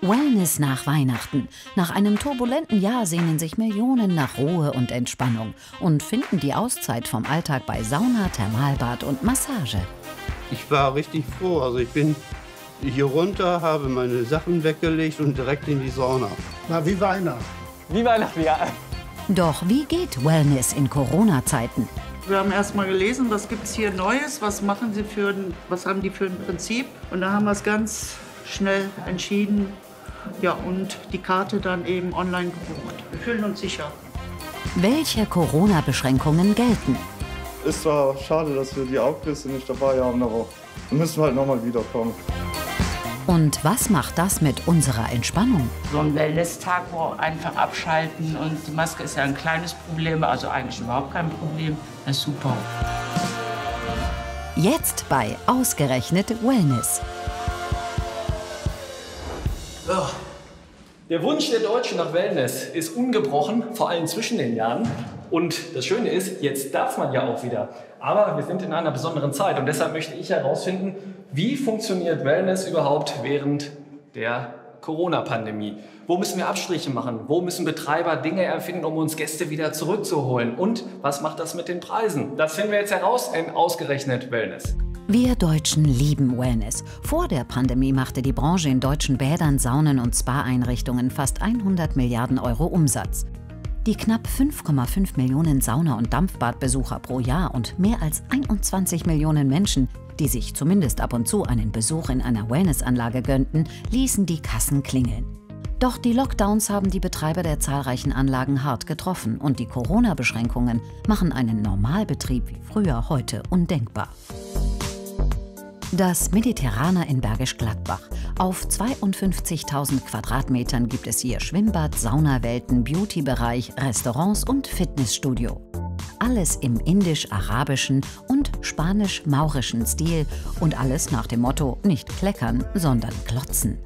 Wellness nach Weihnachten. Nach einem turbulenten Jahr sehnen sich Millionen nach Ruhe und Entspannung und finden die Auszeit vom Alltag bei Sauna, Thermalbad und Massage. Ich war richtig froh. Also ich bin hier runter, habe meine Sachen weggelegt und direkt in die Sauna. War wie Weihnachten. Wie Weihnachten, ja. Doch wie geht Wellness in Corona-Zeiten? Wir haben erst mal gelesen, was gibt es hier Neues, was haben die für ein Prinzip. Und da haben wir es ganz schnell entschieden, ja, und die Karte dann eben online gebucht. Wir fühlen uns sicher. Welche Corona-Beschränkungen gelten? Ist zwar schade, dass wir die Augenliste nicht dabei haben, aber wir müssen halt nochmal wiederkommen. Und was macht das mit unserer Entspannung? So ein Wellness-Tag, wo einfach abschalten und die Maske ist ja ein kleines Problem, also eigentlich überhaupt kein Problem. Das ist super. Jetzt bei Ausgerechnet Wellness. Der Wunsch der Deutschen nach Wellness ist ungebrochen, vor allem zwischen den Jahren. Und das Schöne ist, jetzt darf man ja auch wieder. Aber wir sind in einer besonderen Zeit und deshalb möchte ich herausfinden, wie funktioniert Wellness überhaupt während der Corona-Pandemie? Wo müssen wir Abstriche machen? Wo müssen Betreiber Dinge erfinden, um uns Gäste wieder zurückzuholen? Und was macht das mit den Preisen? Das finden wir jetzt heraus in Ausgerechnet Wellness. Wir Deutschen lieben Wellness. Vor der Pandemie machte die Branche in deutschen Bädern, Saunen und Spa-Einrichtungen fast 100 Milliarden Euro Umsatz. Die knapp 5,5 Millionen Sauna- und Dampfbadbesucher pro Jahr und mehr als 21 Millionen Menschen, die sich zumindest ab und zu einen Besuch in einer Wellnessanlage gönnten, ließen die Kassen klingeln. Doch die Lockdowns haben die Betreiber der zahlreichen Anlagen hart getroffen und die Corona-Beschränkungen machen einen Normalbetrieb wie früher heute undenkbar. Das Mediterraner in Bergisch Gladbach. Auf 52.000 Quadratmetern gibt es hier Schwimmbad, Saunawelten, Beauty-Bereich, Restaurants und Fitnessstudio. Alles im indisch-arabischen und spanisch-maurischen Stil und alles nach dem Motto nicht kleckern, sondern klotzen.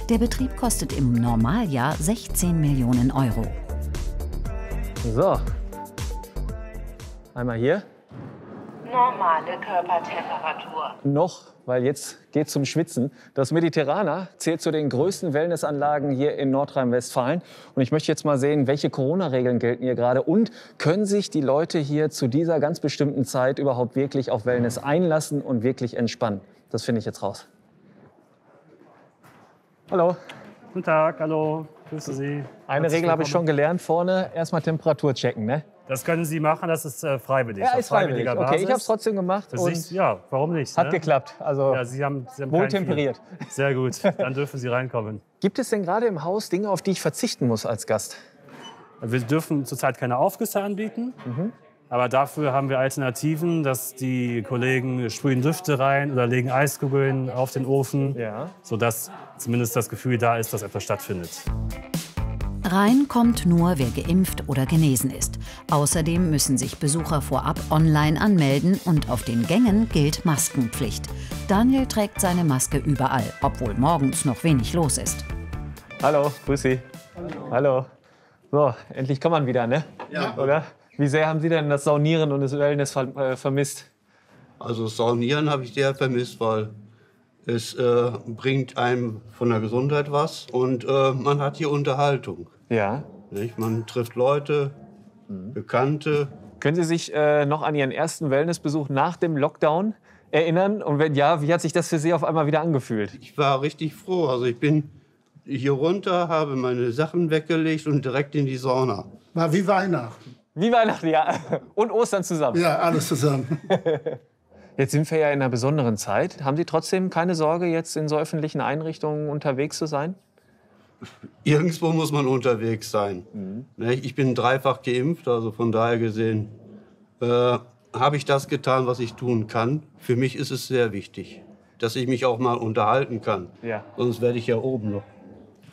Der Betrieb kostet im Normaljahr 16 Millionen Euro. So, einmal hier. Normale Körpertemperatur. Noch, weil jetzt geht es zum Schwitzen. Das Mediterraner zählt zu den größten Wellnessanlagen hier in Nordrhein-Westfalen. Und ich möchte jetzt mal sehen, welche Corona-Regeln gelten hier gerade und können sich die Leute hier zu dieser ganz bestimmten Zeit überhaupt wirklich auf Wellness einlassen und wirklich entspannen. Das finde ich jetzt raus. Hallo. Guten Tag, hallo, grüße Sie. Eine Regel habe ich schon gelernt, vorne erstmal Temperatur checken, ne? Das können Sie machen, das ist freiwillig. Ja, ist freiwillig. Okay, ich habe es trotzdem gemacht und ja, warum nicht? hat geklappt. Also Ja, Sie haben wohl temperiert. Sehr gut, dann dürfen Sie reinkommen. Gibt es denn gerade im Haus Dinge, auf die ich verzichten muss als Gast? Wir dürfen zurzeit keine Aufgüsse anbieten, aber dafür haben wir Alternativen, dass die Kollegen sprühen Düfte rein oder legen Eiskugeln auf den Ofen, sodass zumindest das Gefühl da ist, dass etwas stattfindet. Rein kommt nur, wer geimpft oder genesen ist. Außerdem müssen sich Besucher vorab online anmelden und auf den Gängen gilt Maskenpflicht. Daniel trägt seine Maske überall, obwohl morgens noch wenig los ist. Hallo, grüß Sie. Hallo. So, endlich kann man wieder, ne? Ja. Oder? Wie sehr haben Sie denn das Saunieren und das Wellness vermisst? Also das Saunieren habe ich sehr vermisst, weil es bringt einem von der Gesundheit was und man hat hier Unterhaltung. Ja. Nicht? Man trifft Leute, Bekannte. Können Sie sich noch an Ihren ersten Wellnessbesuch nach dem Lockdown erinnern? Und wenn ja, wie hat sich das für Sie auf einmal wieder angefühlt? Ich war richtig froh. Also ich bin hier runter, habe meine Sachen weggelegt und direkt in die Sauna. War wie Weihnachten. Wie Weihnachten, ja. Und Ostern zusammen. Ja, alles zusammen. Jetzt sind wir ja in einer besonderen Zeit. Haben Sie trotzdem keine Sorge, jetzt in so öffentlichen Einrichtungen unterwegs zu sein? Irgendwo muss man unterwegs sein. Ich bin dreifach geimpft, also von daher gesehen habe ich das getan, was ich tun kann. Für mich ist es sehr wichtig, dass ich mich auch mal unterhalten kann. Ja. Sonst werde ich ja oben noch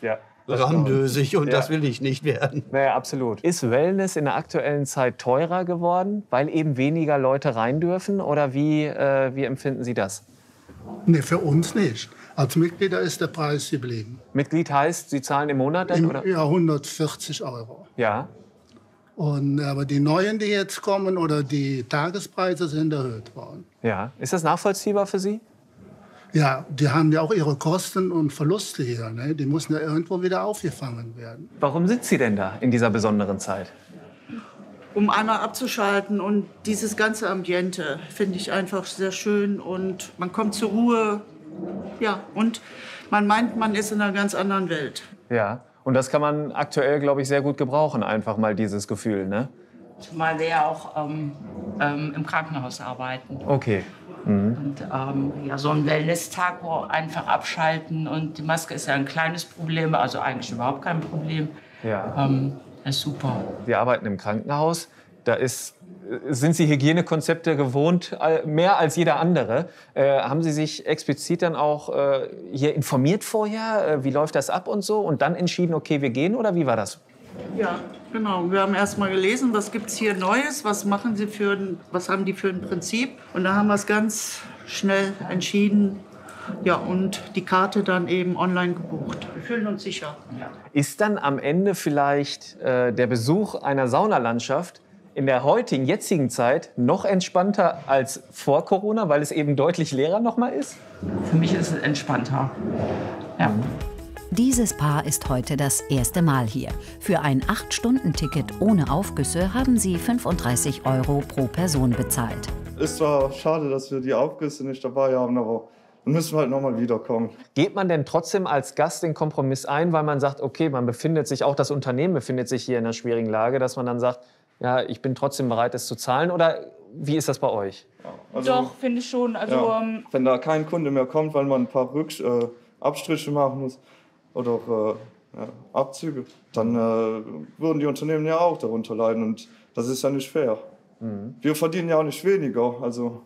Ja. randösig und Ja. das will ich nicht werden. Naja, absolut. Ist Wellness in der aktuellen Zeit teurer geworden, weil eben weniger Leute rein dürfen? Oder wie empfinden Sie das? Nee, für uns nicht. Als Mitglieder ist der Preis geblieben. Mitglied heißt, Sie zahlen im Monat dann? Oder? Ja, 140 Euro. Ja. Aber die neuen, die jetzt kommen, oder die Tagespreise sind erhöht worden. Ja. Ist das nachvollziehbar für Sie? Ja, die haben ja auch ihre Kosten und Verluste hier. Ne? Die müssen ja irgendwo wieder aufgefangen werden. Warum sind Sie denn da in dieser besonderen Zeit? Um einmal abzuschalten, und dieses ganze Ambiente finde ich einfach sehr schön und man kommt zur Ruhe. Ja, und man meint, man ist in einer ganz anderen Welt. Ja, und das kann man aktuell, glaube ich, sehr gut gebrauchen, einfach mal dieses Gefühl, ne? Zumal wir ja auch im Krankenhaus arbeiten. Okay. Und ja, so ein Wellness-Tag, wo einfach abschalten, und die Maske ist ja ein kleines Problem, also eigentlich überhaupt kein Problem. Ja. Das ist super. Sie arbeiten im Krankenhaus. Da sind Sie Hygienekonzepte gewohnt, mehr als jeder andere. Haben Sie sich explizit dann auch hier informiert vorher? Wie läuft das ab und so? Und dann entschieden, okay, wir gehen, oder wie war das? Ja, genau. Wir haben erst mal gelesen, was gibt es hier Neues, was haben die für ein Prinzip. Und da haben wir es ganz schnell entschieden. Ja, und die Karte dann eben online gebucht. Wir fühlen uns sicher. Ist dann am Ende vielleicht der Besuch einer Saunalandschaft in der jetzigen Zeit noch entspannter als vor Corona, weil es eben deutlich leerer noch mal ist? Für mich ist es entspannter. Ja. Dieses Paar ist heute das erste Mal hier. Für ein 8-Stunden-Ticket ohne Aufgüsse haben sie 35 € pro Person bezahlt. Ist zwar schade, dass wir die Aufgüsse nicht dabei haben, aber dann müssen wir halt noch mal wiederkommen. Geht man denn trotzdem als Gast den Kompromiss ein, weil man sagt, okay, auch das Unternehmen befindet sich hier in einer schwierigen Lage, dass man dann sagt, ja, ich bin trotzdem bereit, es zu zahlen? Oder wie ist das bei euch? Ja, also, doch, finde ich schon. Also, ja, wenn da kein Kunde mehr kommt, weil man ein paar Abstriche machen muss oder auch Abzüge, dann würden die Unternehmen ja auch darunter leiden. Und das ist ja nicht fair. Mhm. Wir verdienen ja auch nicht weniger. Also,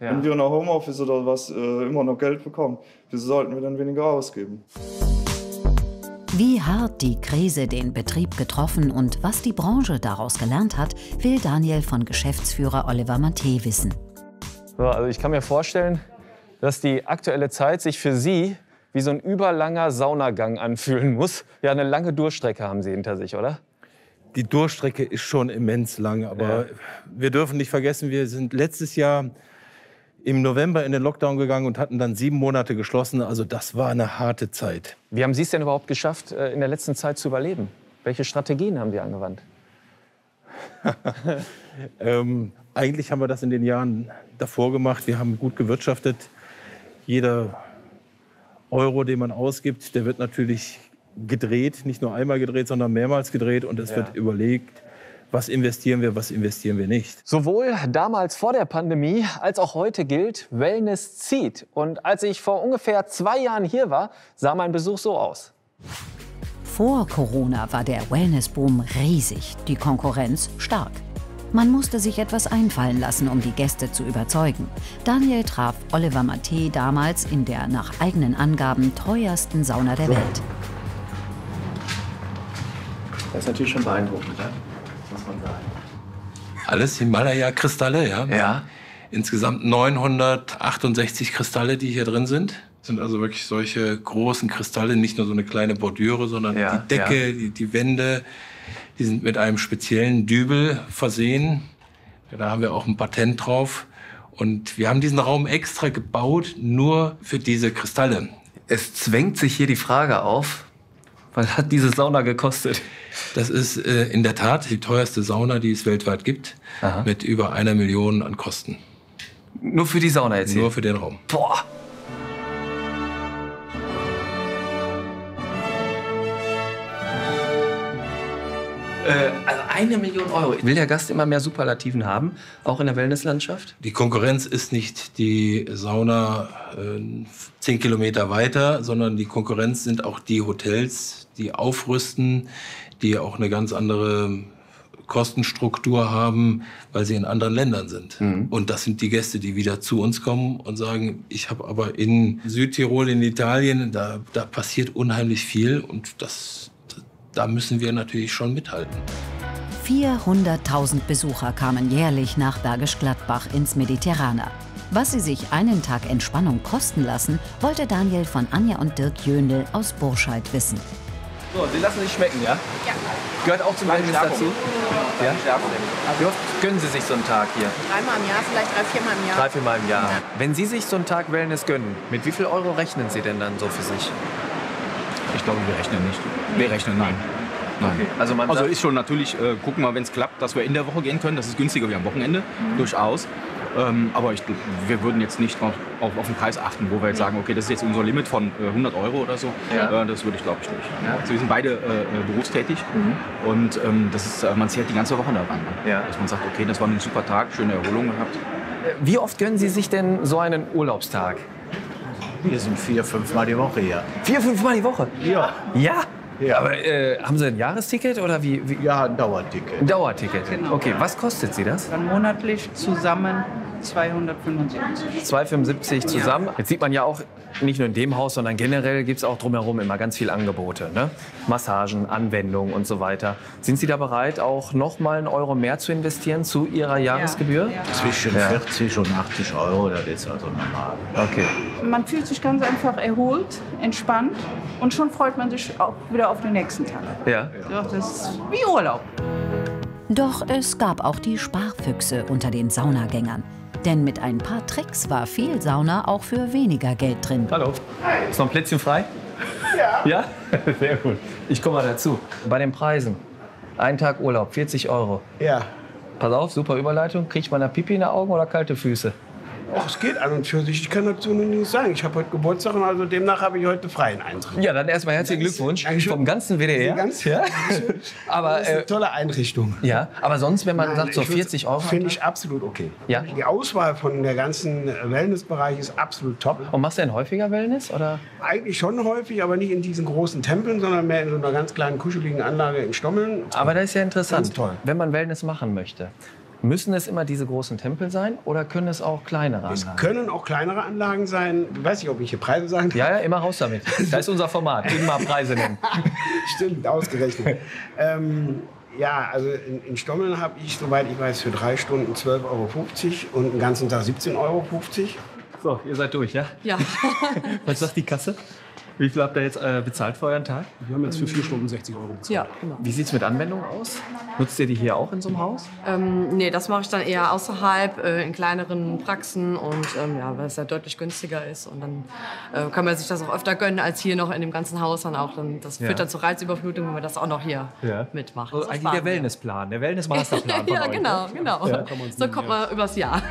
wenn wir in der Homeoffice oder was immer noch Geld bekommen, wieso sollten wir dann weniger ausgeben? Wie hart die Krise den Betrieb getroffen und was die Branche daraus gelernt hat, will Daniel von Geschäftsführer Oliver Matthe wissen. So, also ich kann mir vorstellen, dass die aktuelle Zeit sich für Sie wie so ein überlanger Saunagang anfühlen muss. Ja, eine lange Durchstrecke haben Sie hinter sich, oder? Die Durchstrecke ist schon immens lang, aber wir dürfen nicht vergessen, wir sind letztes Jahr im November in den Lockdown gegangen und hatten dann 7 Monate geschlossen. Also das war eine harte Zeit. Wie haben Sie es denn überhaupt geschafft, in der letzten Zeit zu überleben? Welche Strategien haben Sie angewandt? Eigentlich haben wir das in den Jahren davor gemacht. Wir haben gut gewirtschaftet. Jeder Euro, den man ausgibt, der wird natürlich gedreht. Nicht nur einmal gedreht, sondern mehrmals gedreht. Und es wird überlegt, was investieren wir nicht. Sowohl damals vor der Pandemie als auch heute gilt, Wellness zieht. Und als ich vor ungefähr 2 Jahren hier war, sah mein Besuch so aus. Vor Corona war der Wellnessboom riesig, die Konkurrenz stark. Man musste sich etwas einfallen lassen, um die Gäste zu überzeugen. Daniel traf Oliver Matthe damals in der nach eigenen Angaben teuersten Sauna der Welt. Das ist natürlich schon beeindruckend, ne? Muss man sagen. Alles Himalaya-Kristalle, ja. Ja. Insgesamt 968 Kristalle, die hier drin sind. Das sind also wirklich solche großen Kristalle, nicht nur so eine kleine Bordüre, sondern die Decke, die Wände, die sind mit einem speziellen Dübel versehen. Da haben wir auch ein Patent drauf. Und wir haben diesen Raum extra gebaut, nur für diese Kristalle. Es zwängt sich hier die Frage auf, was hat diese Sauna gekostet? Das ist in der Tat die teuerste Sauna, die es weltweit gibt, mit über 1 Million an Kosten. Nur für die Sauna jetzt hier? Nur für den Raum. Boah! Also 1 Million Euro. Will der Gast immer mehr Superlativen haben, auch in der Wellnesslandschaft? Die Konkurrenz ist nicht die Sauna 10 Kilometer weiter, sondern die Konkurrenz sind auch die Hotels, die aufrüsten, die auch eine ganz andere Kostenstruktur haben, weil sie in anderen Ländern sind. Mhm. Und das sind die Gäste, die wieder zu uns kommen und sagen, ich habe aber in Südtirol, in Italien, da passiert unheimlich viel und da müssen wir natürlich schon mithalten. 400.000 Besucher kamen jährlich nach Bergisch Gladbach ins Mediterraner. Was sie sich einen Tag Entspannung kosten lassen, wollte Daniel von Anja und Dirk Jöndl aus Burscheid wissen. So, Sie lassen sich schmecken, ja? Ja. Gehört auch zum Wellness dazu? Ja? Wie oft gönnen Sie sich so einen Tag hier? 3-mal im Jahr, vielleicht 3-4 Mal im Jahr. 3-4 Mal im Jahr. Ja. Wenn Sie sich so einen Tag Wellness gönnen, mit wie viel Euro rechnen Sie denn dann so für sich? Ich glaube, wir rechnen nicht. Wir rechnen, nein. Nein. Okay. Also ist schon natürlich, gucken wir, wenn es klappt, dass wir in der Woche gehen können. Das ist günstiger wie am Wochenende, durchaus. Aber wir würden jetzt nicht auf den Preis achten, wo wir jetzt sagen, okay, das ist jetzt unser Limit von 100 Euro oder so. Ja. Das würde ich, glaube ich, nicht. Ja. Also wir sind beide berufstätig und man zählt die ganze Woche daran. Ja. Dass man sagt, okay, das war ein super Tag, schöne Erholung gehabt. Wie oft gönnen Sie sich denn so einen Urlaubstag? Wir sind 4-5 Mal die Woche hier. 4-5 Mal die Woche? Ja. Ja? Ja. Aber haben Sie ein Jahresticket oder wie? Ja, ein Dauerticket. Ein Dauerticket. Genau. Okay, was kostet Sie das? Dann monatlich zusammen 275. 275 zusammen. Jetzt sieht man ja auch, nicht nur in dem Haus, sondern generell gibt es auch drumherum immer ganz viele Angebote. Ne? Massagen, Anwendungen und so weiter. Sind Sie da bereit, auch noch mal einen Euro mehr zu investieren zu Ihrer Jahresgebühr? Ja. Zwischen 40 und 80 Euro, das ist also normal. Okay. Man fühlt sich ganz einfach erholt, entspannt und schon freut man sich auch wieder auf den nächsten Tag. Ja. Ja, das ist wie Urlaub. Doch es gab auch die Sparfüchse unter den Saunagängern. Denn mit ein paar Tricks war viel Sauna auch für weniger Geld drin. Hallo. Ist noch ein Plätzchen frei? Ja. Ja? Sehr gut. Ich komme mal dazu. Bei den Preisen. Ein Tag Urlaub, 40 Euro. Ja. Pass auf, super Überleitung. Kriegt man da Pipi in den Augen oder kalte Füße? Ach, es geht an und für sich. Ich kann dazu noch nichts sagen. Ich habe heute Geburtstag und also demnach habe ich heute freien Eintritt. Ja, dann erstmal herzlichen Glückwunsch vom ganzen WDR. Ja. Aber, das ist eine tolle Einrichtung. Ja, aber sonst, wenn man sagt, so 40 Euro... Finde ich absolut okay. Ja? Die Auswahl von der ganzen Wellnessbereich ist absolut top. Und machst du denn häufiger Wellness? Oder? Eigentlich schon häufig, aber nicht in diesen großen Tempeln, sondern mehr in so einer ganz kleinen, kuscheligen Anlage in Stommeln. Aber das ist ja interessant. Ganz toll. Wenn man Wellness machen möchte, müssen es immer diese großen Tempel sein oder können es auch kleinere Anlagen? Es können auch kleinere Anlagen sein. Ich weiß nicht, ob ich hier Preise sagen darf. Ja, immer raus damit. Das ist unser Format. Immer Preise nennen. Stimmt, ausgerechnet. Ja, also in Stommeln habe ich, soweit ich weiß, für 3 Stunden 12,50 Euro und den ganzen Tag 17,50 Euro. So, ihr seid durch, ja? Ja. Was sagt die Kasse? Wie viel habt ihr jetzt bezahlt für euren Tag? Wir haben jetzt für 4 Stunden 60 Euro bezahlt. Ja, genau. Wie sieht es mit Anwendungen aus? Nutzt ihr die hier auch in so einem Haus? Nee, das mache ich dann eher außerhalb, in kleineren Praxen und ja, weil es ja deutlich günstiger ist. Und dann kann man sich das auch öfter gönnen als hier noch in dem ganzen Haus. Dann auch. Das führt dann zur Reizüberflutung, wenn man das auch noch hier mitmacht. Also eigentlich der Wellnessplan, der Wellness-Masterplan von ja, euch. Genau. Ja. So kommt man übers Jahr.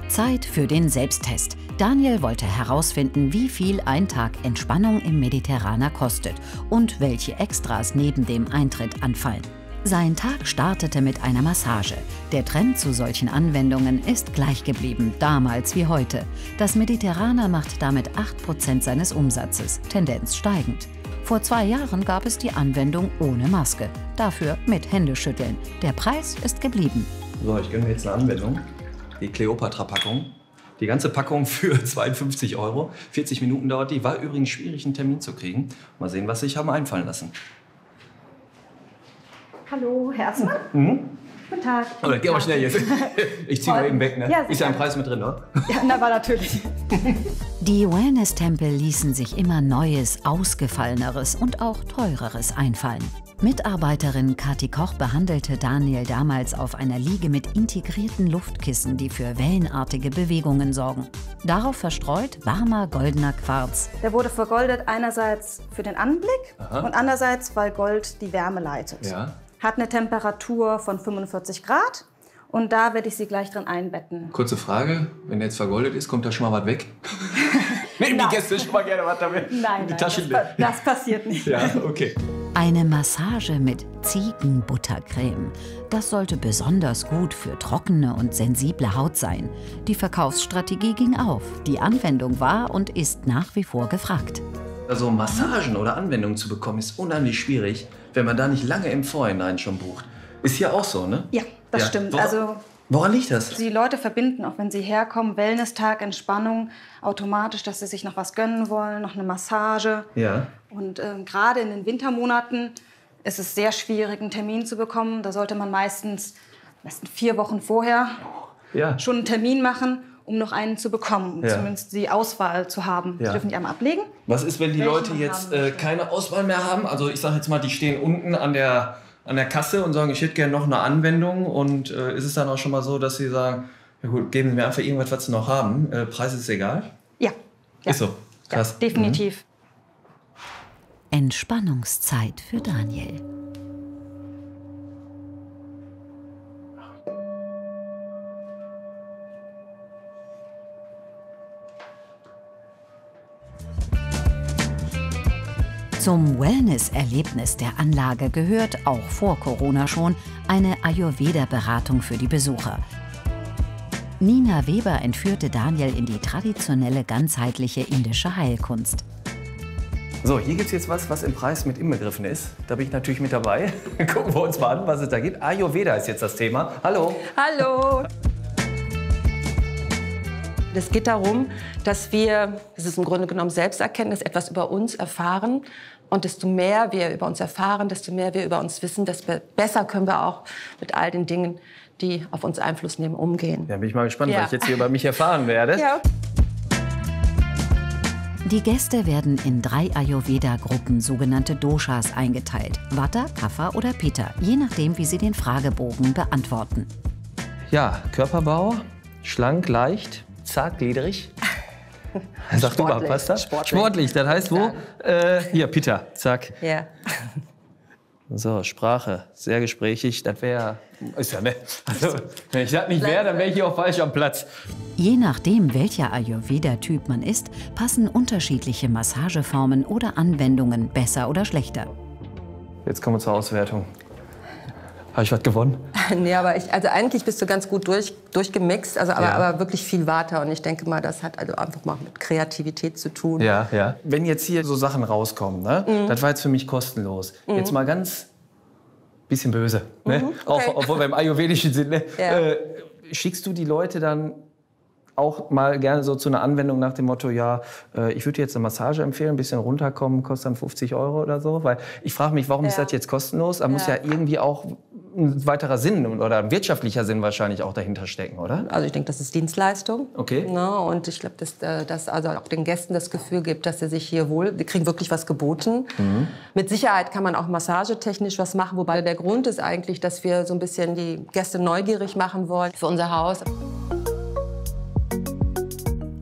Zeit für den Selbsttest. Daniel wollte herausfinden, wie viel ein Tag Entspannung im Mediterraner kostet und welche Extras neben dem Eintritt anfallen. Sein Tag startete mit einer Massage. Der Trend zu solchen Anwendungen ist gleich geblieben, damals wie heute. Das Mediterraner macht damit 8% seines Umsatzes, Tendenz steigend. Vor 2 Jahren gab es die Anwendung ohne Maske, dafür mit Händeschütteln. Der Preis ist geblieben. So, ich gönne mir jetzt eine Anwendung, die Kleopatra-Packung. Die ganze Packung für 52 Euro. 40 Minuten dauert die. War übrigens schwierig, einen Termin zu kriegen. Mal sehen, was sich haben einfallen lassen. Hallo, Herr Assmann. Guten Tag. Oder geh mal schnell jetzt. Ich zieh mal eben weg, ne? Ja, ist ja ein Preis mit drin, ne? Ja, na, war natürlich. Die Wellness-Tempel ließen sich immer Neues, Ausgefalleneres und auch Teureres einfallen. Mitarbeiterin Kathi Koch behandelte Daniel damals auf einer Liege mit integrierten Luftkissen, die für wellenartige Bewegungen sorgen. Darauf verstreut warmer goldener Quarz. Der wurde vergoldet einerseits für den Anblick und andererseits, weil Gold die Wärme leitet. Ja. Hat eine Temperatur von 45 Grad und da werde ich Sie gleich drin einbetten. Kurze Frage, wenn der jetzt vergoldet ist, kommt da schon mal was weg? Nehmen die Gäste schon mal gerne was damit? Nein, das passiert nicht. Ja, okay. Eine Massage mit Ziegenbuttercreme. Das sollte besonders gut für trockene und sensible Haut sein. Die Verkaufsstrategie ging auf. Die Anwendung war und ist nach wie vor gefragt. Also Massagen oder Anwendungen zu bekommen, ist unheimlich schwierig, wenn man da nicht lange im Vorhinein schon bucht. Ist hier auch so, ne? Ja, das stimmt. Woran liegt das? Die Leute verbinden, auch wenn sie herkommen, Wellness-Tag, Entspannung, automatisch, dass sie sich noch was gönnen wollen, noch eine Massage. Ja. Und gerade in den Wintermonaten ist es sehr schwierig, einen Termin zu bekommen. Da sollte man meistens 4 Wochen vorher schon einen Termin machen, um noch einen zu bekommen, um zumindest die Auswahl zu haben. Sie dürfen die einmal ablegen. Was ist, wenn die Leute jetzt keine Auswahl mehr haben? Also ich sage jetzt mal, die stehen unten an der Kasse und sagen, ich hätte gerne noch eine Anwendung. Und ist es dann auch schon mal so, dass sie sagen, ja gut, geben Sie mir einfach irgendwas, was Sie noch haben. Preis ist egal? Ja. Ist so. Krass. Ja, definitiv. Entspannungszeit für Daniel. Zum Wellness-Erlebnis der Anlage gehört, auch vor Corona schon, eine Ayurveda-Beratung für die Besucher. Nina Weber entführte Daniel in die traditionelle ganzheitliche indische Heilkunst. So, hier gibt es jetzt was im Preis mit inbegriffen ist. Da bin ich natürlich mit dabei. Gucken wir uns mal an, was es da gibt. Ayurveda ist jetzt das Thema. Hallo. Hallo. Es geht darum, dass wir, das ist im Grunde genommen Selbsterkenntnis, etwas über uns erfahren. Und desto mehr wir über uns erfahren, desto mehr wir über uns wissen, desto besser können wir auch mit all den Dingen, die auf uns Einfluss nehmen, umgehen. Ja, bin ich mal gespannt, was ich jetzt hier über mich erfahren werde. Ja. Die Gäste werden in 3 Ayurveda-Gruppen, sogenannte Doshas, eingeteilt. Vata, Kapha oder Pitta, je nachdem, wie sie den Fragebogen beantworten. Ja, Körperbau, schlank, leicht, zart, gliedrig. Sag du mal, passt das? Sportlich, das heißt wo? Hier, Pitta, zack. Ja. So, Sprache, sehr gesprächig, das wäre... Ist ja, ne? Also, wenn ich das nicht wäre, dann wäre ich hier auch falsch am Platz. Je nachdem, welcher Ayurveda-Typ man ist, passen unterschiedliche Massageformen oder Anwendungen besser oder schlechter. Jetzt kommen wir zur Auswertung. Habe ich was gewonnen? Nee, aber also eigentlich bist du ganz gut durchgemixt, also aber wirklich viel Vata. Und ich denke mal, das hat also einfach mal mit Kreativität zu tun. Ja, ja. Wenn jetzt hier so Sachen rauskommen, ne? Das war jetzt für mich kostenlos. Jetzt mal ganz bisschen böse, ne? Okay. Auch, obwohl wir im ayurvedischen sind. Ne? Ja. Schickst du die Leute dann auch mal gerne so zu einer Anwendung nach dem Motto, ja, ich würde dir jetzt eine Massage empfehlen, ein bisschen runterkommen, kostet dann 50 € oder so? Weil ich frage mich, warum ist das jetzt kostenlos? Da muss ja irgendwie auch ein weiterer Sinn oder ein wirtschaftlicher Sinn wahrscheinlich auch dahinter stecken, oder? Also ich denke, das ist Dienstleistung. Okay. Ne? Und ich glaube, dass also auch den Gästen das Gefühl gibt, dass sie sich hier wohl, die kriegen wirklich was geboten. Mit Sicherheit kann man auch massagetechnisch was machen, wobei der Grund ist eigentlich, dass wir so ein bisschen die Gäste neugierig machen wollen für unser Haus.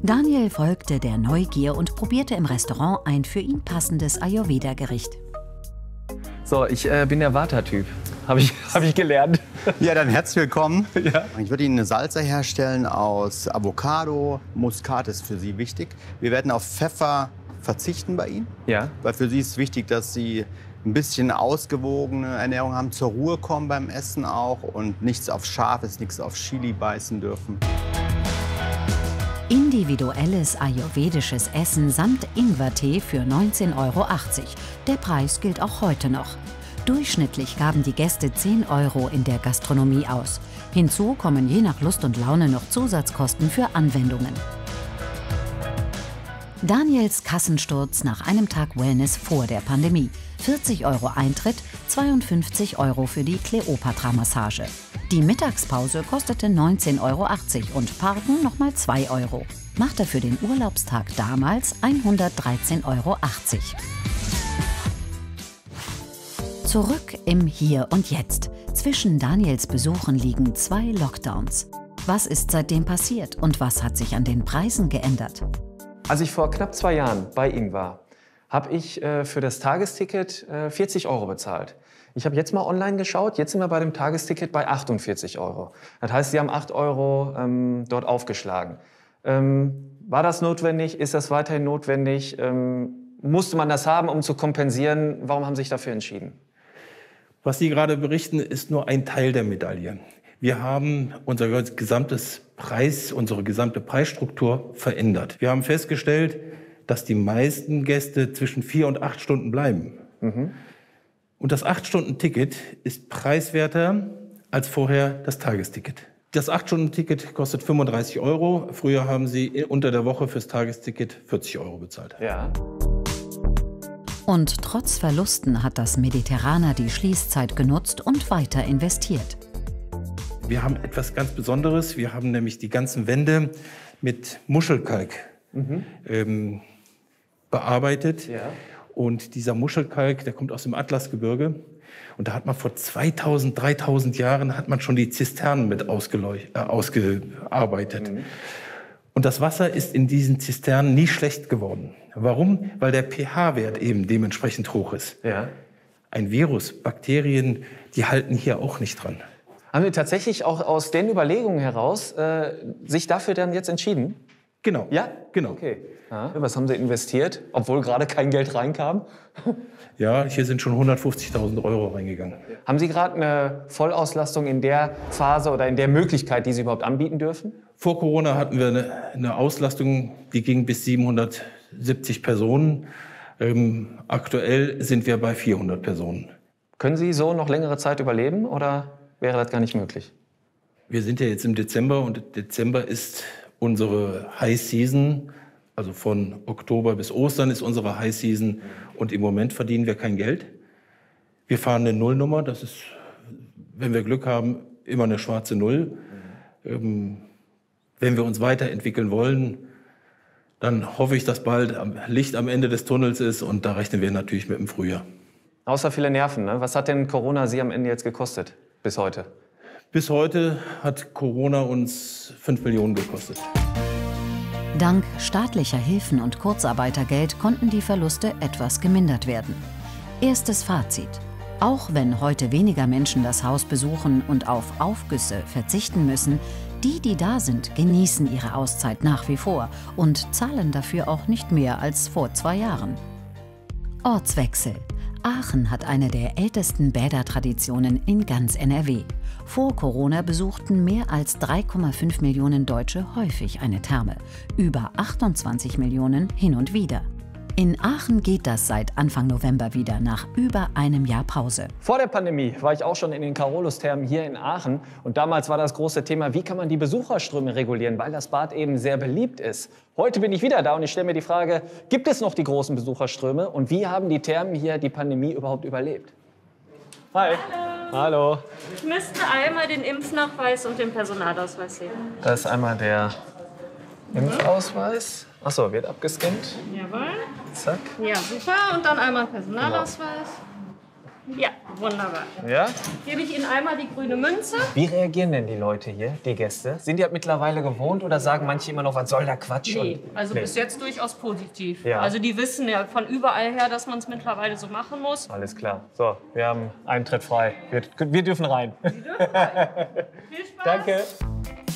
Daniel folgte der Neugier und probierte im Restaurant ein für ihn passendes Ayurveda-Gericht. So, ich bin der Vata-Typ. Habe ich gelernt. Ja, dann herzlich willkommen. Ja. Ich würde Ihnen eine Salsa herstellen aus Avocado. Muskat ist für Sie wichtig. Wir werden auf Pfeffer verzichten bei Ihnen. Ja. Weil für Sie ist wichtig, dass Sie ein bisschen ausgewogene Ernährung haben, zur Ruhe kommen beim Essen auch und nichts auf Scharfes, nichts auf Chili beißen dürfen. Individuelles ayurvedisches Essen samt Ingwertee für 19,80 €. Der Preis gilt auch heute noch. Durchschnittlich gaben die Gäste 10 € in der Gastronomie aus. Hinzu kommen je nach Lust und Laune noch Zusatzkosten für Anwendungen. Daniels Kassensturz nach einem Tag Wellness vor der Pandemie. 40 € Eintritt, 52 € für die Kleopatra-Massage. Die Mittagspause kostete 19,80 € und Parken nochmal 2 €. Machte für den Urlaubstag damals 113,80 €. Zurück im Hier und Jetzt. Zwischen Daniels Besuchen liegen 2 Lockdowns. Was ist seitdem passiert und was hat sich an den Preisen geändert? Als ich vor knapp 2 Jahren bei Ihnen war, habe ich für das Tagesticket 40 € bezahlt. Ich habe jetzt mal online geschaut, jetzt sind wir bei dem Tagesticket bei 48 €. Das heißt, Sie haben 8 € dort aufgeschlagen. War das notwendig? Ist das weiterhin notwendig? Musste man das haben, um zu kompensieren? Warum haben Sie sich dafür entschieden? Was Sie gerade berichten, ist nur ein Teil der Medaille. Wir haben unsere gesamte Preisstruktur verändert. Wir haben festgestellt, dass die meisten Gäste zwischen 4 und 8 Stunden bleiben. Und das 8-Stunden-Ticket ist preiswerter als vorher das Tagesticket. Das 8-Stunden-Ticket kostet 35 €. Früher haben Sie unter der Woche fürs Tagesticket 40 € bezahlt. Ja. Und trotz Verlusten hat das Mediterraner die Schließzeit genutzt und weiter investiert. Wir haben etwas ganz Besonderes. Wir haben nämlich die ganzen Wände mit Muschelkalk bearbeitet. Ja. Und dieser Muschelkalk, der kommt aus dem Atlasgebirge. Und da hat man vor 2000, 3000 Jahren hat man schon die Zisternen mit ausgearbeitet. Und das Wasser ist in diesen Zisternen nie schlecht geworden. Warum? Weil der pH-Wert eben dementsprechend hoch ist. Ja. Ein Virus, Bakterien, die halten hier auch nicht dran. Haben wir tatsächlich auch aus den Überlegungen heraus sich dafür dann jetzt entschieden? Genau. Ja? Genau. Okay. Ja, was haben Sie investiert, obwohl gerade kein Geld reinkam? Ja, hier sind schon 150.000 € reingegangen. Haben Sie gerade eine Vollauslastung in der Phase oder in der Möglichkeit, die Sie überhaupt anbieten dürfen? Vor Corona hatten wir eine Auslastung, die ging bis 770 Personen. Aktuell sind wir bei 400 Personen. Können Sie so noch längere Zeit überleben oder wäre das gar nicht möglich? Wir sind ja jetzt im Dezember und Dezember ist unsere High Season. Also von Oktober bis Ostern ist unsere High Season und im Moment verdienen wir kein Geld. Wir fahren eine Nullnummer, das ist, wenn wir Glück haben, immer eine schwarze Null. Wenn wir uns weiterentwickeln wollen, dann hoffe ich, dass bald Licht am Ende des Tunnels ist und da rechnen wir natürlich mit dem Frühjahr. Außer viele Nerven, ne? Was hat denn Corona Sie am Ende jetzt gekostet bis heute? Bis heute hat Corona uns 5 Millionen gekostet. Dank staatlicher Hilfen und Kurzarbeitergeld konnten die Verluste etwas gemindert werden. Erstes Fazit. Auch wenn heute weniger Menschen das Haus besuchen und auf Aufgüsse verzichten müssen, die da sind, genießen ihre Auszeit nach wie vor und zahlen dafür auch nicht mehr als vor 2 Jahren. Ortswechsel. Aachen hat eine der ältesten Bädertraditionen in ganz NRW. Vor Corona besuchten mehr als 3,5 Millionen Deutsche häufig eine Therme, über 28 Millionen hin und wieder. In Aachen geht das seit Anfang November wieder, nach über einem Jahr Pause. Vor der Pandemie war ich auch schon in den Carolus-Thermen hier in Aachen. Und damals war das große Thema, wie kann man die Besucherströme regulieren, weil das Bad eben sehr beliebt ist. Heute bin ich wieder da und ich stelle mir die Frage, gibt es noch die großen Besucherströme und wie haben die Thermen hier die Pandemie überhaupt überlebt? Hi. Hallo. Ich müsste einmal den Impfnachweis und den Personalausweis sehen. Das ist einmal der Impfausweis. Achso, wird abgescannt. Jawohl. Zack. Ja, super. Und dann einmal Personalausweis. Ja, wunderbar. Ja? Gebe ich Ihnen einmal die grüne Münze. Wie reagieren denn die Leute hier, die Gäste? Sind die das mittlerweile gewohnt oder sagen manche immer noch, was soll der Quatsch? Nee, also bis jetzt durchaus positiv. Ja. Also die wissen ja von überall her, dass man es mittlerweile so machen muss. Alles klar. So, wir haben Eintritt frei. Wir dürfen rein. Sie dürfen rein. Viel Spaß. Danke.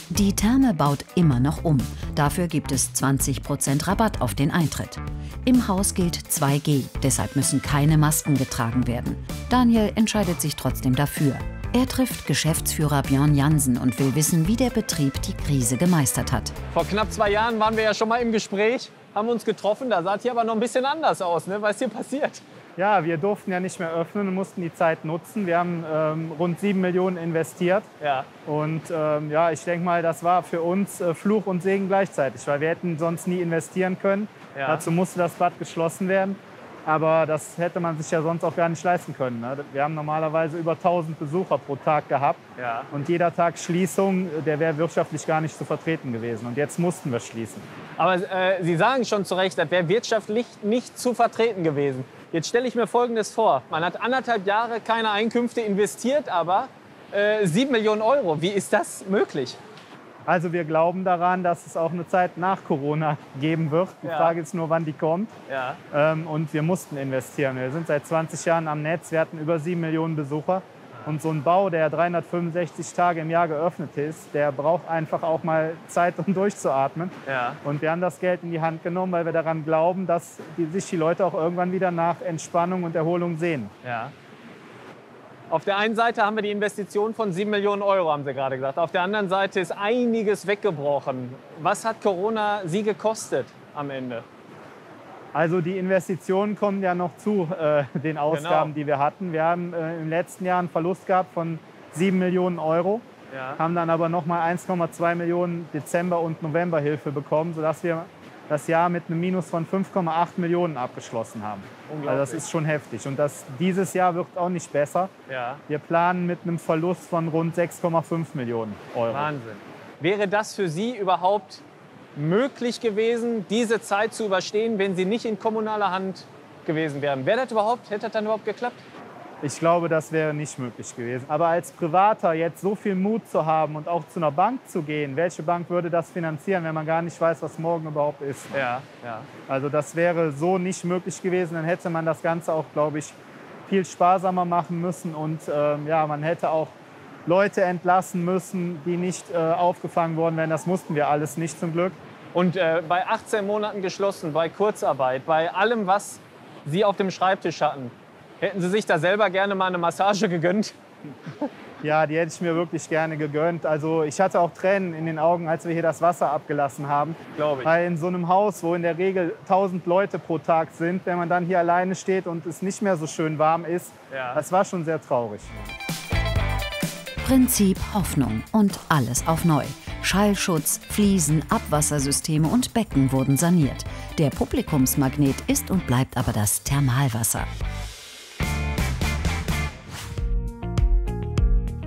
Die Therme baut immer noch um. Dafür gibt es 20% Rabatt auf den Eintritt. Im Haus gilt 2G, deshalb müssen keine Masken getragen werden. Daniel entscheidet sich trotzdem dafür. Er trifft Geschäftsführer Björn Jansen und will wissen, wie der Betrieb die Krise gemeistert hat. Vor knapp 2 Jahren waren wir ja schon mal im Gespräch, haben uns getroffen. Da sah es hier aber noch ein bisschen anders aus, ne? Was ist hier passiert? Ja, wir durften ja nicht mehr öffnen und mussten die Zeit nutzen. Wir haben rund 7 Millionen investiert. Ja. Und ja, ich denke mal, das war für uns Fluch und Segen gleichzeitig, weil wir hätten sonst nie investieren können. Ja. Dazu musste das Bad geschlossen werden. Aber das hätte man sich ja sonst auch gar nicht leisten können. Ne? Wir haben normalerweise über 1000 Besucher pro Tag gehabt. Ja. Und jeder Tag Schließung, der wäre wirtschaftlich gar nicht zu vertreten gewesen. Und jetzt mussten wir schließen. Aber Sie sagen schon zu Recht, das wäre wirtschaftlich nicht zu vertreten gewesen. Jetzt stelle ich mir Folgendes vor. Man hat 1,5 Jahre keine Einkünfte, investiert aber 7 Millionen Euro. Wie ist das möglich? Also wir glauben daran, dass es auch eine Zeit nach Corona geben wird. Die Frage ist nur, wann die kommt. Ja. Und wir mussten investieren. Wir sind seit 20 Jahren am Netz. Wir hatten über 7 Millionen Besucher. Und so ein Bau, der 365 Tage im Jahr geöffnet ist, der braucht einfach auch mal Zeit, um durchzuatmen. Ja. Und wir haben das Geld in die Hand genommen, weil wir daran glauben, dass sich die Leute auch irgendwann wieder nach Entspannung und Erholung sehen. Ja. Auf der einen Seite haben wir die Investition von 7 Millionen Euro, haben Sie gerade gesagt. Auf der anderen Seite ist einiges weggebrochen. Was hat Corona Sie gekostet am Ende? Also die Investitionen kommen ja noch zu den Ausgaben, die wir hatten. Wir haben im letzten Jahr einen Verlust gehabt von 7 Millionen Euro, haben dann aber noch mal 1,2 Millionen Dezember- und Novemberhilfe bekommen, sodass wir das Jahr mit einem Minus von 5,8 Millionen abgeschlossen haben. Also das ist schon heftig. Und dieses Jahr wird auch nicht besser. Ja. Wir planen mit einem Verlust von rund 6,5 Millionen Euro. Wahnsinn. Wäre das für Sie überhaupt möglich gewesen, diese Zeit zu überstehen, wenn sie nicht in kommunaler Hand gewesen wären? Hätte das dann überhaupt geklappt? Ich glaube, das wäre nicht möglich gewesen. Aber als Privater jetzt so viel Mut zu haben und auch zu einer Bank zu gehen, welche Bank würde das finanzieren, wenn man gar nicht weiß, was morgen überhaupt ist? Ja. Also das wäre so nicht möglich gewesen. Dann hätte man das Ganze auch, glaube ich, viel sparsamer machen müssen. Und man hätte auch Leute entlassen müssen, die nicht aufgefangen worden wären. Das mussten wir alles nicht, zum Glück. Und bei 18 Monaten geschlossen, bei Kurzarbeit, bei allem, was Sie auf dem Schreibtisch hatten, hätten Sie sich da selber gerne mal eine Massage gegönnt? Ja, die hätte ich mir wirklich gerne gegönnt. Also ich hatte auch Tränen in den Augen, als wir hier das Wasser abgelassen haben. Glaube ich. Weil in so einem Haus, wo in der Regel 1000 Leute pro Tag sind, wenn man dann hier alleine steht und es nicht mehr so schön warm ist, das war schon sehr traurig. Prinzip Hoffnung und alles auf neu. Schallschutz, Fliesen, Abwassersysteme und Becken wurden saniert. Der Publikumsmagnet ist und bleibt aber das Thermalwasser.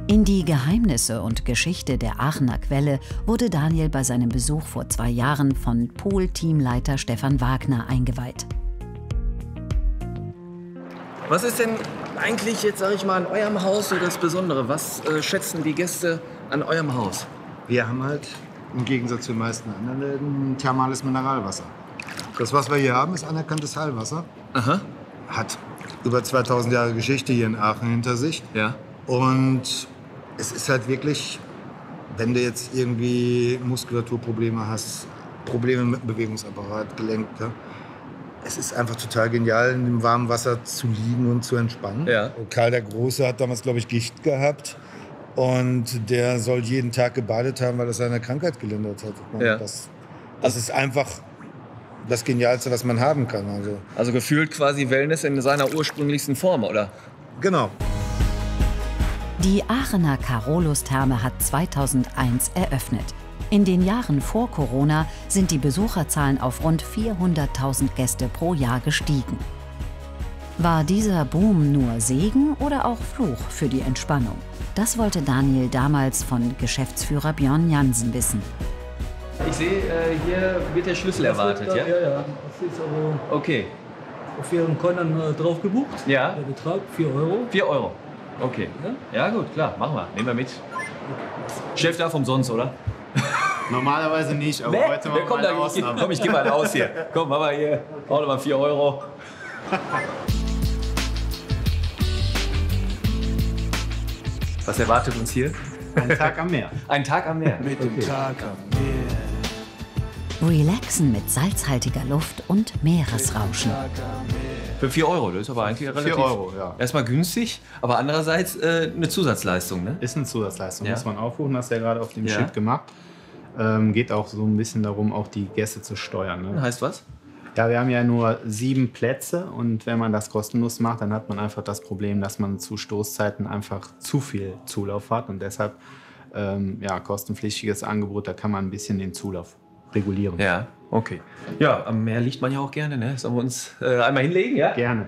In die Geheimnisse und Geschichte der Aachener Quelle wurde Daniel bei seinem Besuch vor 2 Jahren von Pool-Teamleiter Stefan Wagner eingeweiht. Was ist denn eigentlich jetzt, sag ich mal, an eurem Haus so das Besondere? Was schätzen die Gäste an eurem Haus? Wir haben halt im Gegensatz zu den meisten anderen Läden thermales Mineralwasser. Das, was wir hier haben, ist anerkanntes Heilwasser. Aha. Hat über 2000 Jahre Geschichte hier in Aachen hinter sich. Ja. Und es ist halt wirklich, wenn du jetzt irgendwie Muskulaturprobleme hast, Probleme mit dem Bewegungsapparat, Gelenke, es ist einfach total genial, in dem warmen Wasser zu liegen und zu entspannen. Ja. Karl der Große hat damals, glaube ich, Gicht gehabt. Und der soll jeden Tag gebadet haben, weil das seine Krankheit gelindert hat. Ja. Das ist einfach das Genialste, was man haben kann. Also gefühlt quasi Wellness in seiner ursprünglichsten Form, oder? Genau. Die Aachener Carolus-Therme hat 2001 eröffnet. In den Jahren vor Corona sind die Besucherzahlen auf rund 400.000 Gäste pro Jahr gestiegen. War dieser Boom nur Segen oder auch Fluch für die Entspannung? Das wollte Daniel damals von Geschäftsführer Björn Jansen wissen. Ich sehe, hier wird der Schlüssel erwartet, ja? Ja, das ist aber okay. auf Ihren Konten drauf gebucht. Ja. Der Betrag 4 Euro. 4 Euro. Okay. Ja gut, klar, machen wir. Nehmen wir mit. Chef darf umsonst, oder? Normalerweise nicht, aber heute mal komm, eine Ausnahme. Komm, ich gebe mal aus hier. Komm, machen wir hier. Hau noch mal 4 Euro. Was erwartet uns hier? Ein Tag am Meer. Ein Tag am Meer. Mit dem Tag am Meer. Relaxen mit salzhaltiger Luft und Meeresrauschen. Für 4 Euro, das ist aber eigentlich relativ... 4 Euro, ja. Erstmal günstig, aber andererseits eine Zusatzleistung, ne? Ist eine Zusatzleistung, Ja. muss man aufrufen, hast du ja gerade auf dem Ja. Schild gemacht. Geht auch so ein bisschen darum, auch die Gäste zu steuern. Ne? Heißt was? Ja, wir haben ja nur 7 Plätze und wenn man das kostenlos macht, dann hat man einfach das Problem, dass man zu Stoßzeiten einfach zu viel Zulauf hat und deshalb kostenpflichtiges Angebot, da kann man ein bisschen den Zulauf regulieren. Ja, okay. Ja, am Meer liegt man ja auch gerne, ne? Sollen wir uns einmal hinlegen, ja? Gerne.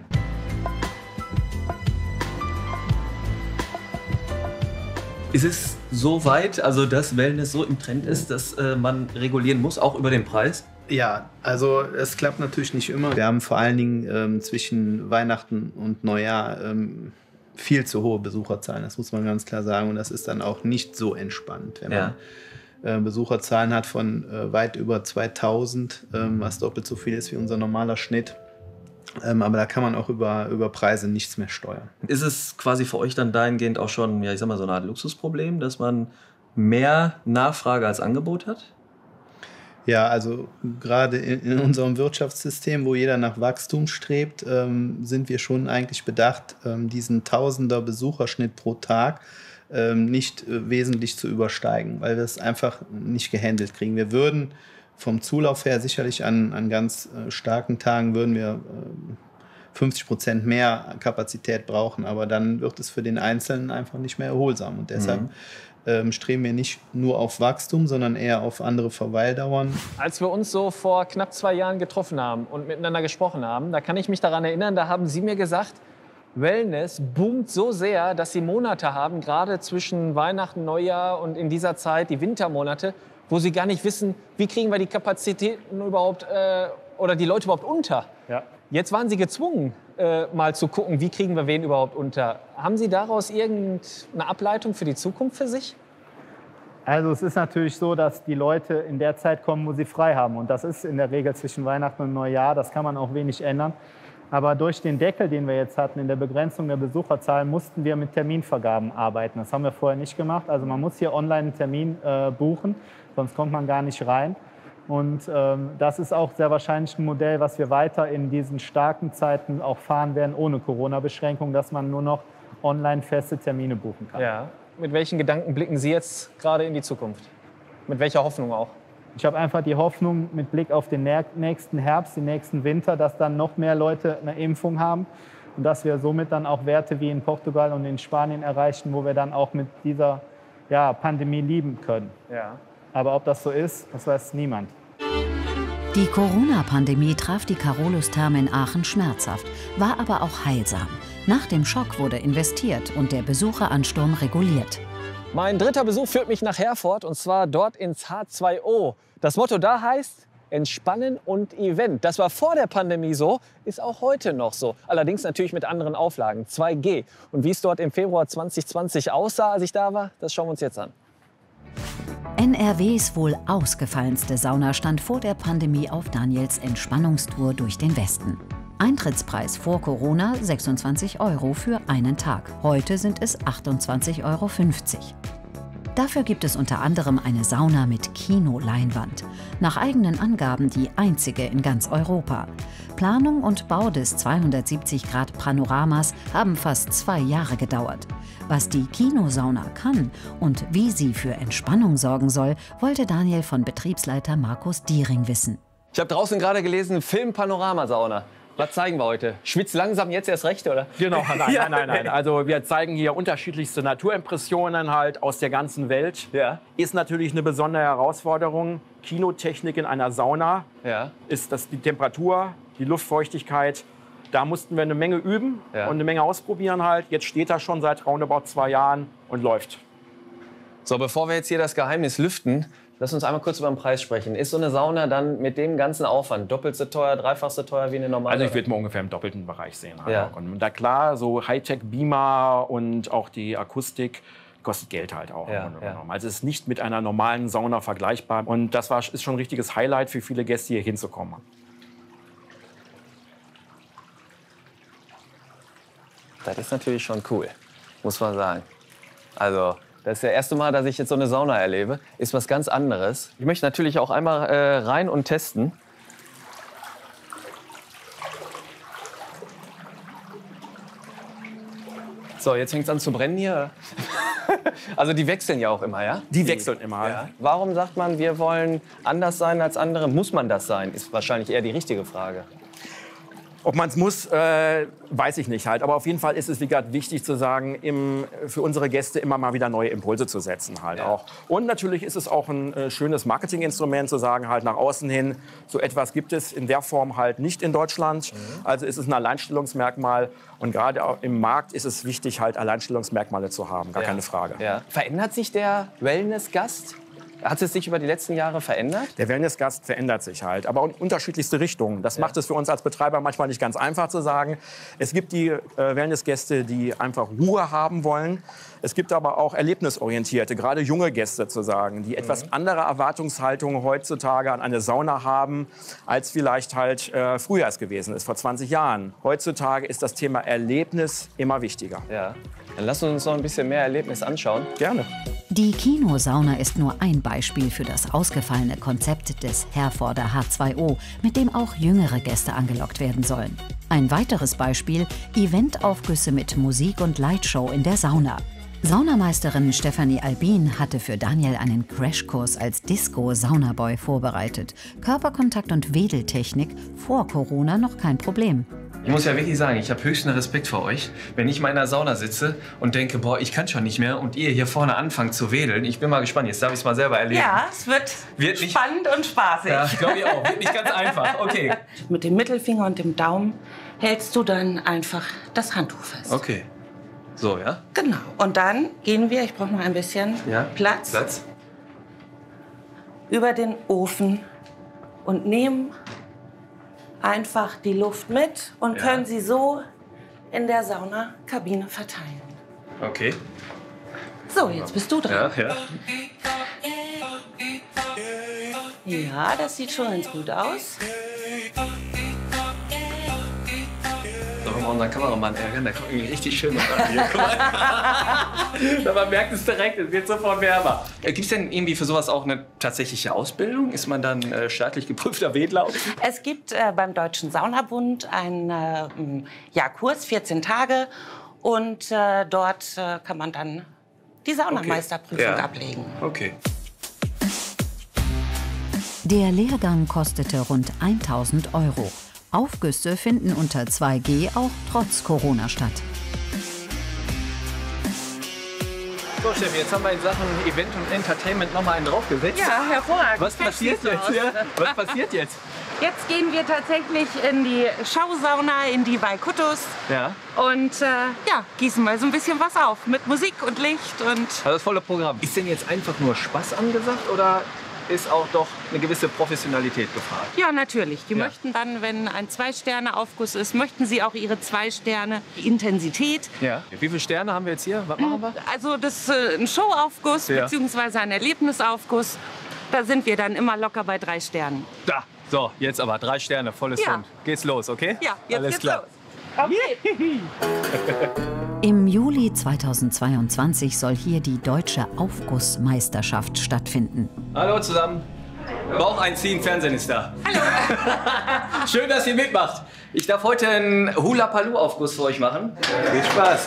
Ist es so weit, also dass Wellness so im Trend ist, dass man regulieren muss, auch über den Preis? Ja, also es klappt natürlich nicht immer. Wir haben vor allen Dingen zwischen Weihnachten und Neujahr viel zu hohe Besucherzahlen, das muss man ganz klar sagen. Und das ist dann auch nicht so entspannt, wenn man Besucherzahlen hat von weit über 2000, was doppelt so viel ist wie unser normaler Schnitt. Aber da kann man auch über Preise nichts mehr steuern. Ist es quasi für euch dann dahingehend auch schon, ja, ich sag mal, so eine Art Luxusproblem, dass man mehr Nachfrage als Angebot hat? Ja, also gerade in unserem Wirtschaftssystem, wo jeder nach Wachstum strebt, sind wir schon eigentlich bedacht, diesen Tausender Besucherschnitt pro Tag nicht wesentlich zu übersteigen, weil wir es einfach nicht gehandelt kriegen. Wir würden vom Zulauf her sicherlich an ganz starken Tagen würden wir 50% mehr Kapazität brauchen, aber dann wird es für den Einzelnen einfach nicht mehr erholsam. Und deshalb streben wir nicht nur auf Wachstum, sondern eher auf andere Verweildauern. Als wir uns so vor knapp 2 Jahren getroffen haben und miteinander gesprochen haben, da kann ich mich daran erinnern, da haben Sie mir gesagt, Wellness boomt so sehr, dass Sie Monate haben, gerade zwischen Weihnachten, Neujahr und in dieser Zeit, die Wintermonate, wo Sie gar nicht wissen, wie kriegen wir die Kapazitäten überhaupt oder die Leute überhaupt unter. Ja. Jetzt waren Sie gezwungen, mal zu gucken, wie kriegen wir wen überhaupt unter. Haben Sie daraus irgendeine Ableitung für die Zukunft für sich? Also es ist natürlich so, dass die Leute in der Zeit kommen, wo sie frei haben. Und das ist in der Regel zwischen Weihnachten und Neujahr. Das kann man auch wenig ändern. Aber durch den Deckel, den wir jetzt hatten in der Begrenzung der Besucherzahlen, mussten wir mit Terminvergaben arbeiten. Das haben wir vorher nicht gemacht. Also man muss hier online einen Termin buchen, sonst kommt man gar nicht rein. Und das ist auch sehr wahrscheinlich ein Modell, was wir weiter in diesen starken Zeiten auch fahren werden, ohne Corona-Beschränkung, dass man nur noch online feste Termine buchen kann. Ja. Mit welchen Gedanken blicken Sie jetzt gerade in die Zukunft? Mit welcher Hoffnung auch? Ich habe einfach die Hoffnung mit Blick auf den nächsten Herbst, den nächsten Winter, dass dann noch mehr Leute eine Impfung haben und dass wir somit dann auch Werte wie in Portugal und in Spanien erreichen, wo wir dann auch mit dieser Pandemie leben können. Ja. Aber ob das so ist, das weiß niemand. Die Corona-Pandemie traf die Carolus-Therme in Aachen schmerzhaft, war aber auch heilsam. Nach dem Schock wurde investiert und der Besucheransturm reguliert. Mein dritter Besuch führt mich nach Herford, und zwar dort ins H2O. Das Motto da heißt Entspannen und Event. Das war vor der Pandemie so, ist auch heute noch so. Allerdings natürlich mit anderen Auflagen, 2G. Und wie es dort im Februar 2020 aussah, als ich da war, das schauen wir uns jetzt an. NRWs wohl ausgefallenste Sauna stand vor der Pandemie auf Daniels Entspannungstour durch den Westen. Eintrittspreis vor Corona 26 € für einen Tag. Heute sind es 28,50 €. Dafür gibt es unter anderem eine Sauna mit Kinoleinwand. Nach eigenen Angaben die einzige in ganz Europa. Planung und Bau des 270-Grad-Panoramas haben fast 2 Jahre gedauert. Was die Kinosauna kann und wie sie für Entspannung sorgen soll, wollte Daniel von Betriebsleiter Markus Diering wissen. Ich habe draußen gerade gelesen, Film-Panoramasauna. Was zeigen wir heute? Schwitzt langsam, jetzt erst recht, oder? Genau, nein. Also wir zeigen hier unterschiedlichste Naturimpressionen halt aus der ganzen Welt. Ja. Ist natürlich eine besondere Herausforderung. Kinotechnik in einer Sauna ist das die Temperatur, die Luftfeuchtigkeit. Da mussten wir eine Menge üben und eine Menge ausprobieren halt. Jetzt steht er schon seit roundabout 2 Jahren und läuft. So, bevor wir jetzt hier das Geheimnis lüften, lass uns einmal kurz über den Preis sprechen. Ist so eine Sauna dann mit dem ganzen Aufwand doppelt so teuer, dreifach so teuer wie eine normale? Also ich würde mal ungefähr im doppelten Bereich sehen. Halt Ja. Und da klar, so Hightech-Beamer und auch die Akustik kostet Geld halt auch. Ja, im Grunde genommen. Also es ist nicht mit einer normalen Sauna vergleichbar. Und das ist schon ein richtiges Highlight für viele Gäste, hier hinzukommen. Das ist natürlich schon cool, muss man sagen. Also, das ist das erste Mal, dass ich jetzt so eine Sauna erlebe. Ist was ganz anderes. Ich möchte natürlich auch einmal rein und testen. So, jetzt fängt es an zu brennen hier. Also die wechseln ja auch immer, ja? Die wechseln immer. Ja. Warum sagt man, wir wollen anders sein als andere? Muss man das sein? Ist wahrscheinlich eher die richtige Frage. Ob man es muss, weiß ich nicht halt. Aber auf jeden Fall ist es, wie gesagt, wichtig zu sagen, für unsere Gäste immer mal wieder neue Impulse zu setzen halt auch. Und natürlich ist es auch ein schönes Marketinginstrument zu sagen halt nach außen hin, so etwas gibt es in der Form halt nicht in Deutschland. Also ist es ein Alleinstellungsmerkmal. Und gerade auch im Markt ist es wichtig, halt Alleinstellungsmerkmale zu haben, gar keine Frage. Ja. Verändert sich der Wellness-Gast? Hat es sich über die letzten Jahre verändert? Der Wellnessgast verändert sich halt, aber in unterschiedlichste Richtungen. Das macht es für uns als Betreiber manchmal nicht ganz einfach zu sagen. Es gibt die Wellnessgäste, die einfach Ruhe haben wollen. Es gibt aber auch erlebnisorientierte, gerade junge Gäste zu sagen, die etwas andere Erwartungshaltungen heutzutage an eine Sauna haben, als vielleicht halt früher es gewesen ist, vor 20 Jahren. Heutzutage ist das Thema Erlebnis immer wichtiger. Ja. Dann lass uns noch ein bisschen mehr Erlebnis anschauen. Gerne. Die Kinosauna ist nur ein Beispiel für das ausgefallene Konzept des Herforder H2O, mit dem auch jüngere Gäste angelockt werden sollen. Ein weiteres Beispiel: Eventaufgüsse mit Musik und Lightshow in der Sauna. Saunameisterin Stefanie Albin hatte für Daniel einen Crashkurs als Disco-Saunaboy vorbereitet. Körperkontakt und Wedeltechnik, vor Corona noch kein Problem. Ich muss ja wirklich sagen, ich habe höchsten Respekt vor euch. Wenn ich mal in der Sauna sitze und denke, boah, ich kann schon nicht mehr und ihr hier vorne anfangt zu wedeln, ich bin mal gespannt, jetzt darf ich es mal selber erleben. Ja, es wird nicht spannend und spaßig. Ja, glaube ich auch. Wird nicht ganz einfach. Okay. Mit dem Mittelfinger und dem Daumen hältst du dann einfach das Handtuch fest. Okay. So, ja? Genau. Und dann gehen wir, ich brauche noch ein bisschen Platz. über den Ofen und nehmen einfach die Luft mit und können sie so in der Saunakabine verteilen. Okay. So, jetzt bist du dran. Ja. Ja, das sieht schon ganz gut aus. Sollen wir mal unseren Kameramann ärgern? Der kommt irgendwie richtig schön ran hier. Guck mal. Man merkt es direkt, es wird sofort wärmer. Gibt es denn irgendwie für sowas auch eine tatsächliche Ausbildung? Ist man dann staatlich geprüfter Wedler? Es gibt beim Deutschen Saunabund einen Kurs, 14 Tage. Und dort kann man dann die Saunameisterprüfung ablegen. Okay. Der Lehrgang kostete rund 1.000 €. Aufgüsse finden unter 2G auch trotz Corona statt. So, Steffi, jetzt haben wir in Sachen Event und Entertainment noch mal einen draufgesetzt. Ja, hervorragend. Was passiert jetzt? Ja? Was passiert jetzt? Jetzt gehen wir tatsächlich in die Schausauna, in die Waikutus. Ja. Und gießen mal so ein bisschen was auf mit Musik und Licht und. Also das volle Programm. Ist denn jetzt einfach nur Spaß angesagt oder ist auch doch eine gewisse Professionalität gefragt? Ja, natürlich. Die möchten dann, wenn ein 2-Sterne-Aufguss ist, möchten sie auch ihre 2 Sterne Intensität. Ja. Wie viele Sterne haben wir jetzt hier? Was machen wir? Also das ist ein Showaufguss bzw. ein Erlebnisaufguss. Da sind wir dann immer locker bei 3 Sternen. Da. So, jetzt aber 3 Sterne, volles Fund. Geht's los, okay? Ja, jetzt Alles geht's klar. los. Okay. Im Juli 2022 soll hier die Deutsche Aufgussmeisterschaft stattfinden. Hallo zusammen. Bauch einziehen, Fernsehen ist da. Hallo. Schön, dass ihr mitmacht. Ich darf heute einen Hula-Palu-Aufguss für euch machen. Viel Spaß.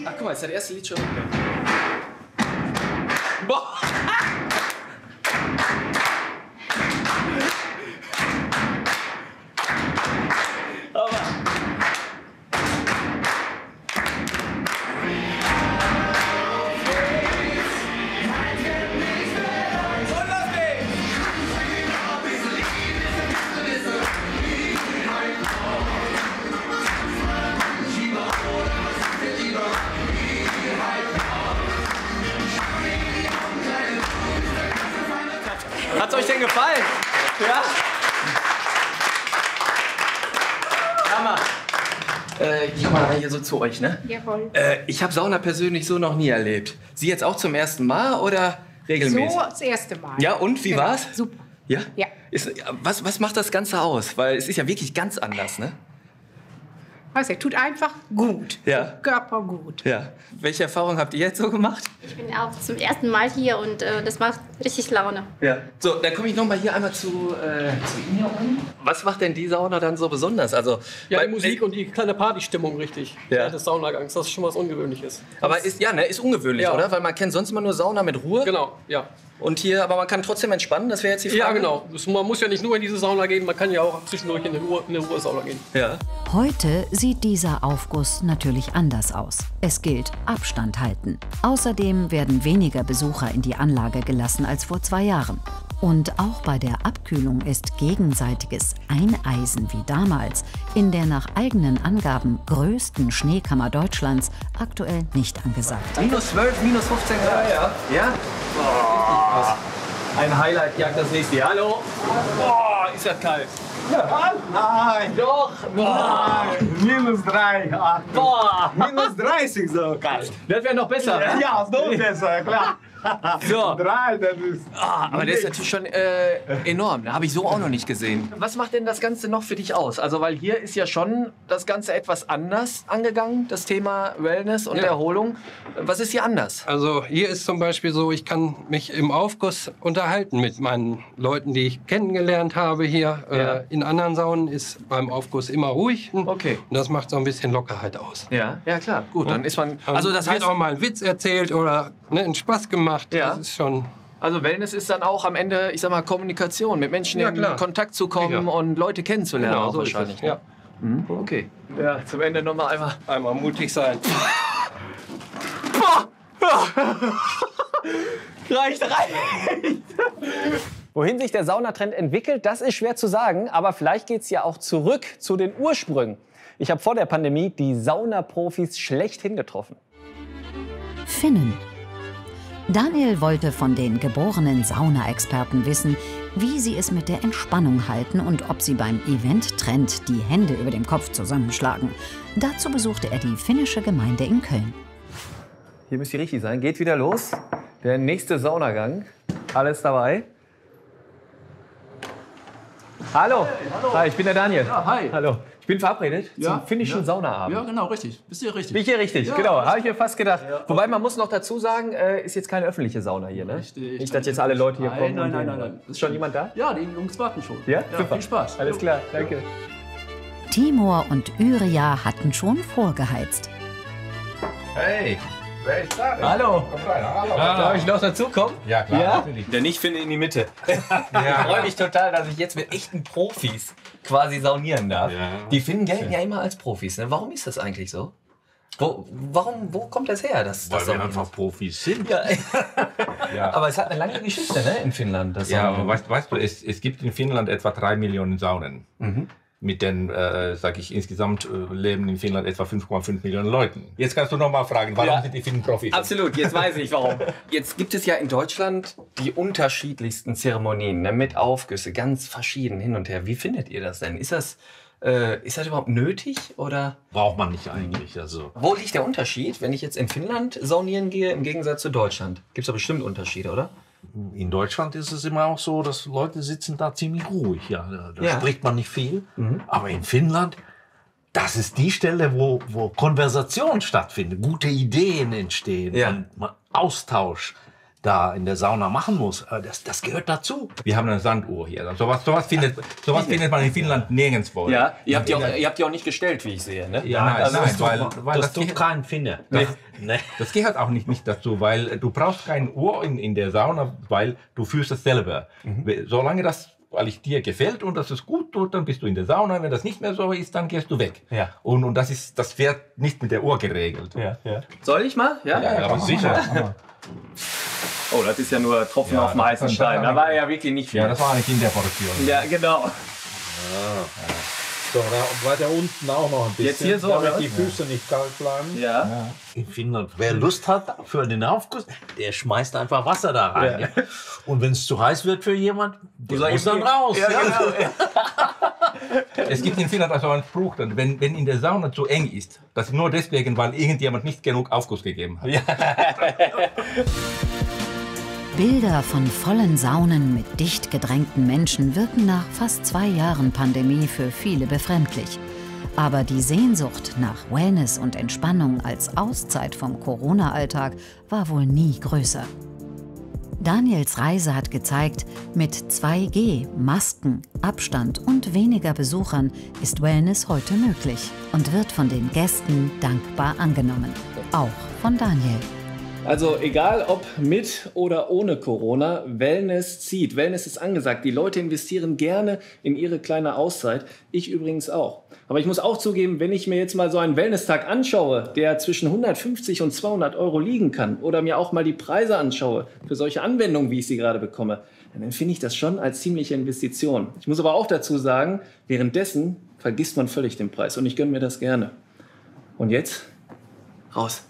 Ach, guck mal, ist das erste Lied schon. Boah! Hat's euch denn gefallen? Ja? Hammer. Ich komme mal hier so zu euch, ne? Jawohl. Ich habe Sauna persönlich so noch nie erlebt. Sie jetzt auch zum ersten Mal oder regelmäßig? So das erste Mal. Ja, und wie war's? Super. Ja? Ja. Was macht das Ganze aus? Weil es ist ja wirklich ganz anders, ne? Also, tut einfach gut. Ja. Körper gut. Ja. Welche Erfahrungen habt ihr jetzt so gemacht? Ich bin auch zum ersten Mal hier und das macht richtig Laune. Ja. So, dann komme ich noch mal hier einmal zu Ihnen um. Was macht denn die Sauna dann so besonders? Also, ja, die Musik und die kleine Partystimmung, richtig. Ja. Des Saunagangs, das ist schon was Ungewöhnliches. Aber ist ungewöhnlich, Ja. oder? Weil man kennt sonst immer nur Sauna mit Ruhe. Genau, ja. Und hier, aber man kann trotzdem entspannen, das wäre jetzt die Frage. Ja, genau. Man muss ja nicht nur in diese Sauna gehen, man kann ja auch zwischendurch in eine Ruhesauna gehen. Ja. Heute sieht dieser Aufguss natürlich anders aus. Es gilt Abstand halten. Außerdem werden weniger Besucher in die Anlage gelassen als vor 2 Jahren. Und auch bei der Abkühlung ist gegenseitiges Eineisen wie damals in der nach eigenen Angaben größten Schneekammer Deutschlands aktuell nicht angesagt. Minus 12, minus 15 Grad. Ja? Ja? Ein Highlight jagt das nächste. Hallo? Boah, ist das kalt. Ja. Nein. Doch. Nein. Minus 3. Boah. Minus 30 so kalt. Das wäre noch besser. Ja, noch besser, klar. So. 3, das ist. Aber der ist natürlich schon enorm. Da habe ich so auch noch nicht gesehen. Was macht denn das Ganze noch für dich aus? Also, weil hier ist ja schon das Ganze etwas anders angegangen, das Thema Wellness und Erholung. Was ist hier anders? Also hier ist zum Beispiel so, ich kann mich im Aufguss unterhalten mit meinen Leuten, die ich kennengelernt habe hier. In anderen Saunen ist beim Aufguss immer ruhig. Okay. Und das macht so ein bisschen Lockerheit aus. Ja, ja klar. Gut, dann ist man. Also das wird auch mal ein Witz erzählt oder einen Spaß gemacht. Ja. Das ist schon. Also Wellness ist dann auch am Ende, ich sag mal, Kommunikation, mit Menschen in Kontakt zu kommen und Leute kennenzulernen. Genau, auch so wahrscheinlich. ist es. Ja. Mhm. Okay. Ja, zum Ende noch mal einmal mutig sein. Reicht. Wohin sich der Saunatrend entwickelt, das ist schwer zu sagen. Aber vielleicht geht es ja auch zurück zu den Ursprüngen. Ich habe vor der Pandemie die Saunaprofis schlechthin getroffen. Finnen. Daniel wollte von den geborenen Saunaexperten wissen, wie sie es mit der Entspannung halten und ob sie beim Event-Trend die Hände über dem Kopf zusammenschlagen. Dazu besuchte er die finnische Gemeinde in Köln. Hier müsste richtig sein. Geht wieder los. Der nächste Saunagang. Alles dabei. Hallo. Hey, hallo. Hi, ich bin der Daniel. Ja, hi. Hallo. Ich bin verabredet zum finnischen Saunaabend. Ja, genau, richtig. Bist du hier richtig? Bin ich hier richtig, Ja, genau. richtig. Habe ich mir fast gedacht. Wobei, man muss noch dazu sagen, ist jetzt keine öffentliche Sauna hier, ne? Richtig. Nicht, dass jetzt alle Leute hier kommen. Nein. Ist schon jemand da? Ja, die Jungs warten schon. Ja? Super. Viel Spaß. Alles klar, danke. Timur und Yrja hatten schon vorgeheizt. Hey, wer ist da denn? Hallo. Komm rein, hallo. Darf ich noch dazukommen? Ja, klar, Ja? natürlich. Der nicht finde in die Mitte. Ich freue mich total, dass ich jetzt mit echten Profis quasi saunieren darf. Ja. Die Finnen gelten ja immer als Profis. Ne? Warum ist das eigentlich so? Wo kommt das her? Weil wir einfach Profis sind. Ja. Ja. Aber es hat eine lange Geschichte, ne, in Finnland. Das Ja, Saunen. aber weißt du, es gibt in Finnland etwa 3 Millionen Saunen. Mit den, sage ich, insgesamt leben in Finnland etwa 5,5 Millionen Leuten. Jetzt kannst du noch mal fragen, warum sind die Finnen Profis? Absolut, jetzt weiß ich warum. Jetzt gibt es ja in Deutschland die unterschiedlichsten Zeremonien, ne, mit Aufgüsse, ganz verschieden hin und her. Wie findet ihr das denn? Ist das überhaupt nötig oder? Braucht man nicht eigentlich. Also. Wo liegt der Unterschied, wenn ich jetzt in Finnland saunieren gehe, im Gegensatz zu Deutschland? Gibt es da bestimmt Unterschiede, oder? In Deutschland ist es immer auch so, dass Leute sitzen da ziemlich ruhig. Ja, da spricht man nicht viel. Aber in Finnland, das ist die Stelle, wo Konversation stattfindet, gute Ideen entstehen, und man Austausch da in der Sauna machen muss. Das gehört dazu. Wir haben eine Sanduhr hier. Sowas findet man in Finnland nirgendwo. Ja, ihr habt die auch nicht gestellt, wie ich sehe, ne? Ja, nein, weil das tut kein Finne. Das gehört auch nicht dazu, weil du brauchst keine Uhr in der Sauna, weil du fühlst es selber. Solange das dir gefällt und das ist gut tut, dann bist du in der Sauna. Wenn das nicht mehr so ist, dann gehst du weg. Ja. Und das wird nicht mit der Uhr geregelt. Ja. Soll ich mal? Ja, sicher. Oh, das ist ja nur Tropfen auf dem heißen Stein. Da war ja wirklich nicht viel. Ja, das war eine Kinderportion. Ja, genau. So, da weiter unten auch noch ein bisschen, Jetzt hier so, damit oder? die Füße nicht kalt bleiben. Ja. In Finnland, wer Lust hat für den Aufguss, der schmeißt einfach Wasser da rein. Ja. Und wenn es zu heiß wird für jemand, der muss dann raus. Ja, genau. Es gibt in Finnland also einen Spruch, wenn in der Sauna zu eng ist, das ist nur deswegen, weil irgendjemand nicht genug Aufguss gegeben hat. Ja. Bilder von vollen Saunen mit dicht gedrängten Menschen wirken nach fast 2 Jahren Pandemie für viele befremdlich. Aber die Sehnsucht nach Wellness und Entspannung als Auszeit vom Corona-Alltag war wohl nie größer. Daniels Reise hat gezeigt, mit 2G, Masken, Abstand und weniger Besuchern ist Wellness heute möglich und wird von den Gästen dankbar angenommen. Auch von Daniel. Also egal ob mit oder ohne Corona, Wellness zieht. Wellness ist angesagt. Die Leute investieren gerne in ihre kleine Auszeit. Ich übrigens auch. Aber ich muss auch zugeben, wenn ich mir jetzt mal so einen Wellness-Tag anschaue, der zwischen 150 und 200 Euro liegen kann, oder mir auch mal die Preise anschaue für solche Anwendungen, wie ich sie gerade bekomme, dann empfinde ich das schon als ziemliche Investition. Ich muss aber auch dazu sagen, währenddessen vergisst man völlig den Preis und ich gönne mir das gerne. Und jetzt raus.